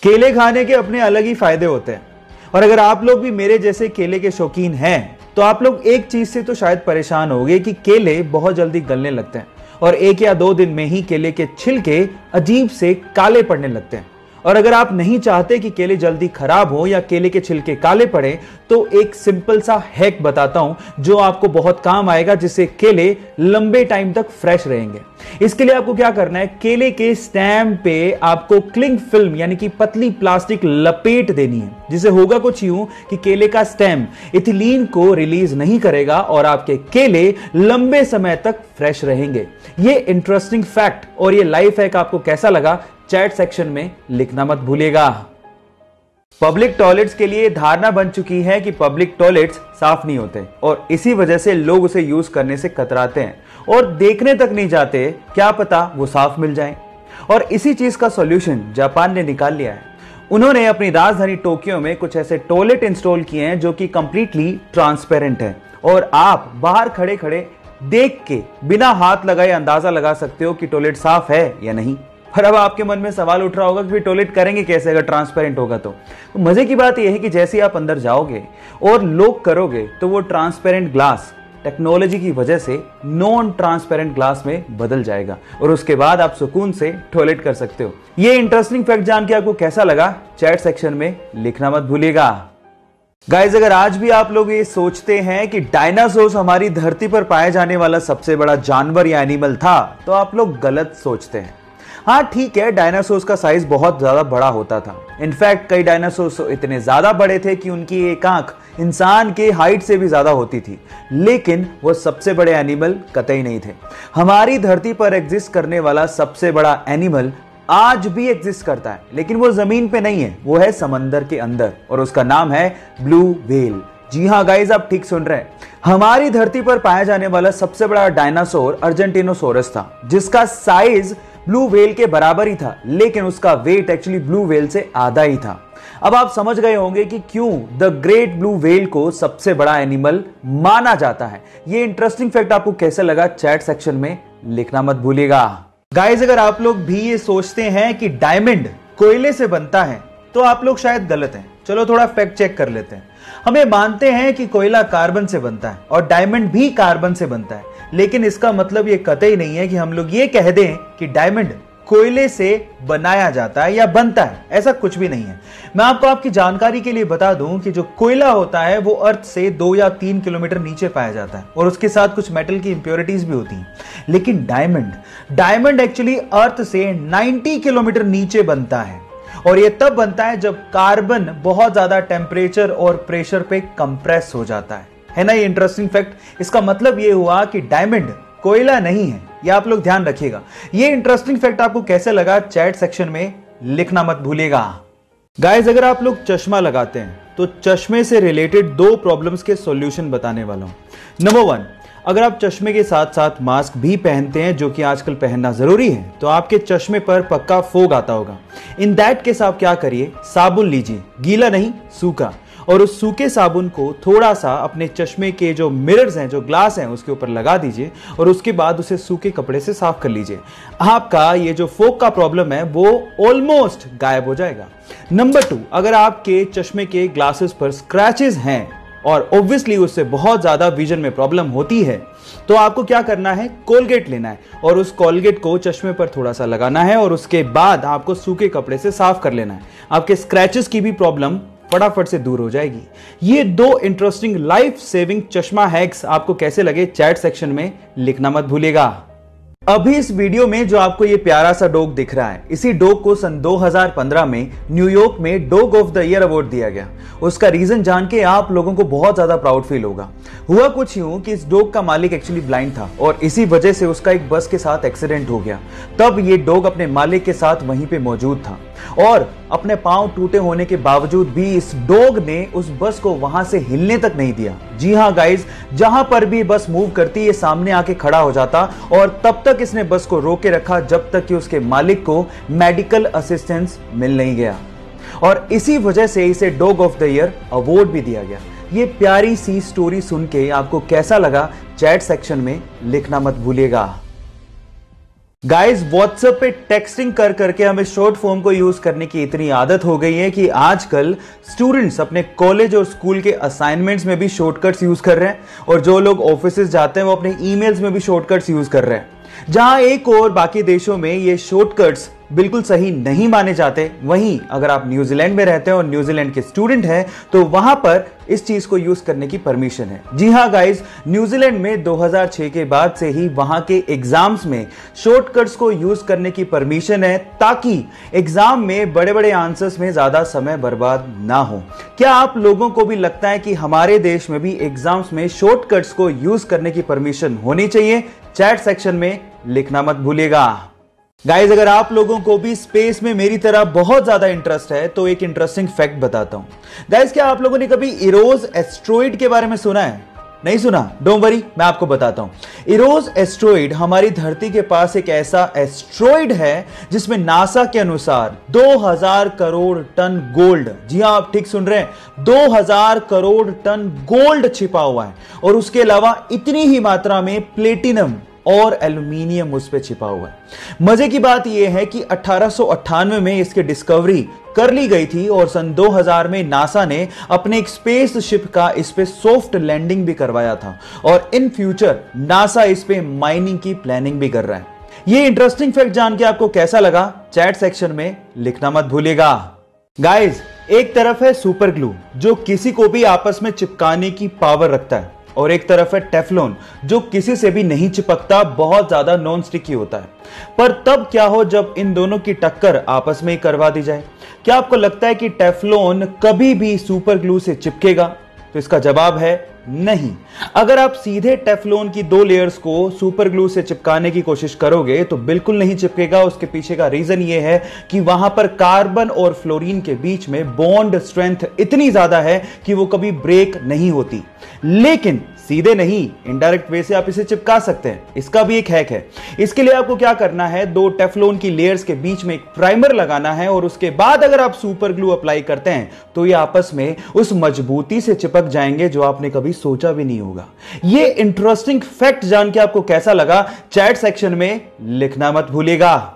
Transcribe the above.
केले खाने के अपने अलग ही फायदे होते हैं और अगर आप लोग भी मेरे जैसे केले के शौकीन हैं तो आप लोग एक चीज से तो शायद परेशान होंगे कि केले बहुत जल्दी गलने लगते हैं और 1 या 2 दिन में ही केले के छिलके अजीब से काले पड़ने लगते हैं। और अगर आप नहीं चाहते कि केले जल्दी खराब हो या केले के छिलके काले पड़े तो एक सिंपल सा हैक बताता हूं जो आपको बहुत काम आएगा, जिससे केले लंबे टाइम तक फ्रेश रहेंगे। इसके लिए आपको क्या करना है, केले के स्टेम पे आपको क्लिंग फिल्म यानी कि पतली प्लास्टिक लपेट देनी है, जिसे होगा कुछ यूं कि केले का स्टेम इथिलीन को रिलीज नहीं करेगा और आपके केले लंबे समय तक फ्रेश रहेंगे। ये इंटरेस्टिंग फैक्ट और ये लाइफ हैक आपको कैसा लगा चैट सेक्शन में लिखना मत भूलिएगा। पब्लिक टॉयलेट्स के लिए धारणा बन चुकी है कि पब्लिक टॉयलेट्स साफ नहीं होते और इसी वजह से लोग उसे यूज करने से कतराते हैं और देखने तक नहीं जाते, क्या पता वो साफ मिल जाए। और इसी चीज का सॉल्यूशन जापान ने निकाल लिया है। उन्होंने अपनी राजधानी टोक्यो में कुछ ऐसे टॉयलेट इंस्टॉल किए हैं जो कि कंप्लीटली ट्रांसपेरेंट है और आप बाहर खड़े खड़े देख के बिना हाथ लगाए अंदाजा लगा सकते हो कि टॉयलेट साफ है या नहीं। पर अब आपके मन में सवाल उठ रहा होगा कि टॉयलेट करेंगे कैसे अगर ट्रांसपेरेंट होगा तो मजे की बात यह है कि जैसे ही आप अंदर जाओगे और लॉक करोगे तो वो ट्रांसपेरेंट ग्लास टेक्नोलॉजी की वजह से नॉन ट्रांसपेरेंट ग्लास में बदल जाएगा और उसके बाद आप सुकून से टॉयलेट कर सकते हो। ये इंटरेस्टिंग फैक्ट जान के आपको कैसा लगा चैट सेक्शन में लिखना मत भूलिएगा। गाइज, अगर आज भी आप लोग ये सोचते हैं कि डायनासोर हमारी धरती पर पाए जाने वाला सबसे बड़ा जानवर या एनिमल था तो आप लोग गलत सोचते हैं। हाँ ठीक है, डायनासोर्स का साइज बहुत ज्यादा बड़ा होता था। इनफैक्ट कई डायनासोर्स इतने ज्यादा बड़े थे कि उनकी एक आंख इंसान के हाइट से भी ज्यादा होती थी, लेकिन वो सबसे बड़े एनिमल कतई नहीं थे। हमारी धरती पर एग्जिस्ट करने वाला सबसे बड़ा एनिमल आज भी एग्जिस्ट करता है, लेकिन वो जमीन पे नहीं है, वो है समंदर के अंदर और उसका नाम है ब्लू व्हेल। जी हाँ गाइज, आप ठीक सुन रहे हैं। हमारी धरती पर पाया जाने वाला सबसे बड़ा डायनासोर अर्जेंटिनोसोरस था, जिसका साइज ब्लू व्हेल के बराबर ही था, लेकिन उसका वेट एक्चुअली ब्लू व्हेल से आधा ही था। अब आप समझ गए होंगे कि क्यों द ग्रेट ब्लू व्हेल को सबसे बड़ा एनिमल माना जाता है। ये इंटरेस्टिंग फैक्ट आपको कैसे लगा चैट सेक्शन में लिखना मत भूलिएगा। गाइस, अगर आप लोग भी ये सोचते हैं कि डायमंड कोयले से बनता है तो आप लोग शायद गलत हैं। चलो थोड़ा फैक्ट चेक कर लेते हैं। हमें मानते हैं कि कोयला कार्बन से बनता है और डायमंड भी कार्बन से बनता है, लेकिन इसका मतलब ये कतई नहीं है कि हम लोग ये कह दें कि डायमंड कोयले से बनाया जाता है या बनता है। ऐसा कुछ भी नहीं है। मैं आपको आपकी जानकारी के लिए बता दूं कि जो कोयला होता है वो अर्थ से 2 या 3 किलोमीटर नीचे पाया जाता है और उसके साथ कुछ मेटल की इंप्योरिटीज भी होती हैं। लेकिन डायमंड एक्चुअली अर्थ से 90 किलोमीटर नीचे बनता है और ये तब बनता है जब कार्बन बहुत ज्यादा टेम्परेचर और प्रेशर पे कंप्रेस हो जाता है ना। ये इंटरेस्टिंग फैक्ट। इसका मतलब ये हुआ कि डायमंड कोयला नहीं है। ये आप लोग ध्यान रखिएगा। ये इंटरेस्टिंग फैक्ट आपको कैसे लगा चैट सेक्शन में लिखना मत भूलिएगा। गाइस, अगर आप लोग चश्मा लगाते हैं तो चश्मे से रिलेटेड 2 प्रॉब्लम्स के सॉल्यूशन बताने वाला हूं। नंबर 1, अगर आप चश्मे के साथ साथ मास्क भी पहनते हैं, जो कि आजकल पहनना जरूरी है, तो आपके चश्मे पर पक्का फोग आता होगा। इन दैट केस आप क्या करिए, साबुन लीजिए, गीला नहीं सूखा, और उस सूखे साबुन को थोड़ा सा अपने चश्मे के जो मिरर्स हैं, जो ग्लास हैं, उसके ऊपर लगा दीजिए और उसके बाद उसे सूखे कपड़े से साफ कर लीजिए। आपका ये जो फोग का प्रॉब्लम है वो ऑलमोस्ट गायब हो जाएगा। नंबर 2, अगर आपके चश्मे के ग्लासेस पर स्क्रैचेस हैं और ऑब्वियसली उससे बहुत ज्यादा विजन में प्रॉब्लम होती है, तो आपको क्या करना है, कोलगेट लेना है और उस कोलगेट को चश्मे पर थोड़ा सा लगाना है और उसके बाद आपको सूखे कपड़े से साफ कर लेना है। आपके स्क्रैचेस की भी प्रॉब्लम फटाफट से दूर हो जाएगी। ये 2 इंटरेस्टिंग लाइफ सेविंग चश्मा हैक्स आपको कैसे लगे चैट सेक्शन में लिखना मत भूलिएगा। अभी इस वीडियो में जो आपको ये प्यारा सा डॉग दिख रहा है, इसी डॉग को सन 2015 में न्यूयॉर्क में dog of the year award दिया गया। उसका रीजन जान के आप लोगों को बहुत ज्यादा प्राउड फील होगा। हुआ कुछ यूं कि इस डॉग का मालिक एक्चुअली ब्लाइंड था और इसी वजह से उसका एक बस के साथ एक्सीडेंट हो गया। तब ये डॉग अपने मालिक के साथ वहीं पे मौजूद था और अपने पांव टूटे होने के बावजूद भी इस डॉग ने उस बस को वहां से हिलने तक नहीं दिया। जी हां गाइज, जहां पर भी बस मूव करती, ये सामने आके खड़ा हो जाता और तब तक इसने बस को रोके रखा जब तक कि उसके मालिक को मेडिकल असिस्टेंस मिल नहीं गया और इसी वजह से इसे dog of the year award भी दिया गया। ये प्यारी सी स्टोरी सुन के आपको कैसा लगा चैट सेक्शन में लिखना मत भूलिएगा। गाइस व्हाट्सएप पे टेक्सटिंग कर करके हमें शॉर्ट फॉर्म को यूज करने की इतनी आदत हो गई है कि आजकल स्टूडेंट्स अपने कॉलेज और स्कूल के असाइनमेंट्स में भी शॉर्टकट्स यूज कर रहे हैं और जो लोग ऑफिसेज जाते हैं वो अपने ईमेल्स में भी शॉर्टकट्स यूज कर रहे हैं। जहां एक और बाकी देशों में ये शॉर्टकट्स बिल्कुल सही नहीं माने जाते, वहीं अगर आप न्यूजीलैंड में रहते हैं और न्यूजीलैंड के स्टूडेंट हैं तो वहां पर इस चीज को यूज करने की परमिशन है। जी हां गाइस, न्यूजीलैंड में 2006 के बाद से ही वहां के एग्जाम्स में शॉर्टकट्स को यूज करने की परमिशन है ताकि एग्जाम में बड़े बड़े आंसर्स में ज्यादा समय बर्बाद ना हो। क्या आप लोगों को भी लगता है कि हमारे देश में भी एग्जाम्स में शॉर्टकट्स को यूज करने की परमिशन होनी चाहिए? चैट सेक्शन में लिखना मत भूलिएगा। गाइज अगर आप लोगों को भी स्पेस में मेरी तरह बहुत ज्यादा इंटरेस्ट है तो एक इंटरेस्टिंग फैक्ट बताता हूं। गाइज क्या आप लोगों ने कभी इरोस एस्ट्रॉइड के बारे में सुना है? नहीं सुना? डोंट वरी, मैं आपको बताता हूं। इरोस एस्ट्रॉइड हमारी धरती के पास एक ऐसा एस्ट्रॉइड है जिसमें नासा के अनुसार 2000 करोड़ टन गोल्ड, जी हां आप ठीक सुन रहे हैं, 2000 करोड़ टन गोल्ड छिपा हुआ है और उसके अलावा इतनी ही मात्रा में प्लेटिनम और एल्यूमिनियम उस पे छिपा हुआ है। मजे की बात यह है कि 1898 में इसकी डिस्कवरी कर ली गई थी और सन 2000 में नासा ने अपने एक स्पेस शिप का इस पे सॉफ्ट लैंडिंग भी करवाया था और इन फ्यूचर नासा इस पे माइनिंग की प्लानिंग भी कर रहा है। ये इंटरेस्टिंग फैक्ट जान के आपको कैसा लगा? चैट सेक्शन में लिखना मत भूलिएगा। गाइज एक तरफ है सुपर ग्लू जो किसी को भी आपस में चिपकाने की पावर रखता है और एक तरफ है टेफ्लॉन जो किसी से भी नहीं चिपकता, बहुत ज्यादा नॉन स्टिकी होता है। पर तब क्या हो जब इन दोनों की टक्कर आपस में ही करवा दी जाए? क्या आपको लगता है कि टेफ्लॉन कभी भी सुपर ग्लू से चिपकेगा? तो इसका जवाब है नहीं। अगर आप सीधे टेफ्लॉन की 2 लेयर्स को सुपर ग्लू से चिपकाने की कोशिश करोगे तो बिल्कुल नहीं चिपकेगा। उसके पीछे का रीजन यह है कि वहां पर कार्बन और फ्लोरीन के बीच में बॉन्ड स्ट्रेंथ इतनी ज्यादा है कि वो कभी ब्रेक नहीं होती। लेकिन सीधे नहीं, इनडायरेक्ट वे से आप इसे चिपका सकते हैं। इसका भी एक हैक है। इसके लिए आपको क्या करना है, 2 टेफ्लॉन की लेयर्स के बीच में एक प्राइमर लगाना है और उसके बाद अगर आप सुपर ग्लू अप्लाई करते हैं तो ये आपस में उस मजबूती से चिपक जाएंगे जो आपने कभी सोचा भी नहीं होगा। ये इंटरेस्टिंग फैक्ट जान के आपको कैसा लगा? चैट सेक्शन में लिखना मत भूलिएगा।